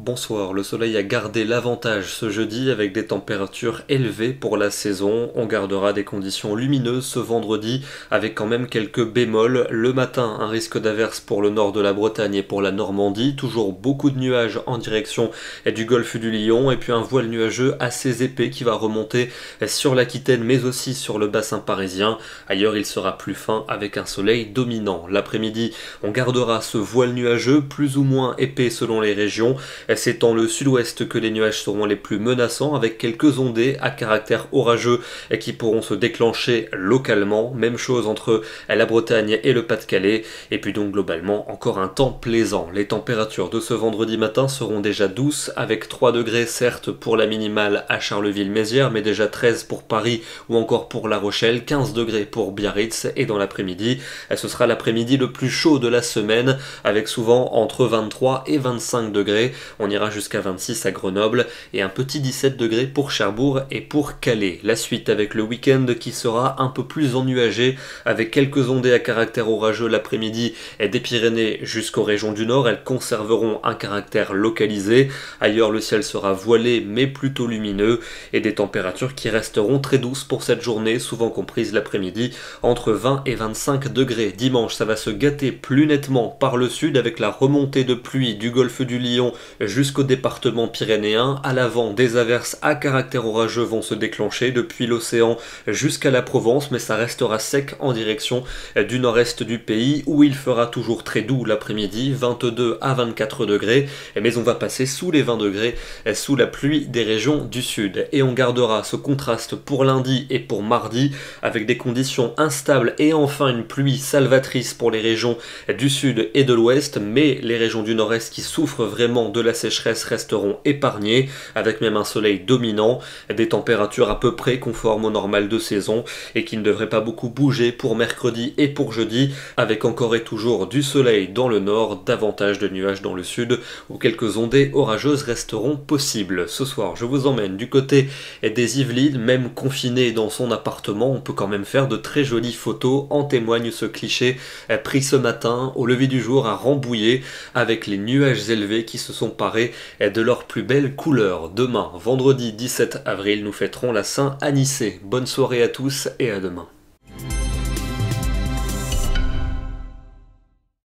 Bonsoir, le soleil a gardé l'avantage ce jeudi avec des températures élevées pour la saison. On gardera des conditions lumineuses ce vendredi avec quand même quelques bémols. Le matin, un risque d'averse pour le nord de la Bretagne et pour la Normandie. Toujours beaucoup de nuages en direction du golfe du Lion et puis un voile nuageux assez épais qui va remonter sur l'Aquitaine mais aussi sur le bassin parisien. Ailleurs, il sera plus fin avec un soleil dominant. L'après-midi, on gardera ce voile nuageux plus ou moins épais selon les régions. C'est dans le sud-ouest que les nuages seront les plus menaçants avec quelques ondées à caractère orageux qui pourront se déclencher localement. Même chose entre la Bretagne et le Pas-de-Calais. Et puis donc globalement encore un temps plaisant. Les températures de ce vendredi matin seront déjà douces avec 3 degrés certes pour la minimale à Charleville-Mézières mais déjà 13 pour Paris ou encore pour La Rochelle, 15 degrés pour Biarritz et dans l'après-midi, ce sera l'après-midi le plus chaud de la semaine avec souvent entre 23 et 25 degrés. On ira jusqu'à 26 à Grenoble et un petit 17 degrés pour Cherbourg et pour Calais. La suite avec le week-end qui sera un peu plus ennuagé avec quelques ondées à caractère orageux l'après-midi des Pyrénées jusqu'aux régions du nord. Elles conserveront un caractère localisé. Ailleurs, le ciel sera voilé mais plutôt lumineux et des températures qui resteront très douces pour cette journée, souvent comprises l'après-midi entre 20 et 25 degrés. Dimanche, ça va se gâter plus nettement par le sud avec la remontée de pluie du golfe du Lion jusqu'au département pyrénéen. À l'avant, des averses à caractère orageux vont se déclencher depuis l'océan jusqu'à la Provence, mais ça restera sec en direction du nord-est du pays où il fera toujours très doux l'après-midi, 22 à 24 degrés, mais on va passer sous les 20 degrés sous la pluie des régions du sud. Et on gardera ce contraste pour lundi et pour mardi avec des conditions instables et enfin une pluie salvatrice pour les régions du sud et de l'ouest, mais les régions du nord-est qui souffrent vraiment de la sécheresse resteront épargnées avec même un soleil dominant, des températures à peu près conformes au normal de saison et qui ne devraient pas beaucoup bouger pour mercredi et pour jeudi avec encore et toujours du soleil dans le nord, davantage de nuages dans le sud où quelques ondées orageuses resteront possibles. Ce soir, je vous emmène du côté des Yvelines, même confiné dans son appartement, on peut quand même faire de très jolies photos. En témoigne ce cliché pris ce matin au lever du jour à Rambouillet avec les nuages élevés qui se sont parés de leurs plus belles couleurs. Demain, vendredi 17 avril, nous fêterons la Saint-Anicet. Bonne soirée à tous et à demain.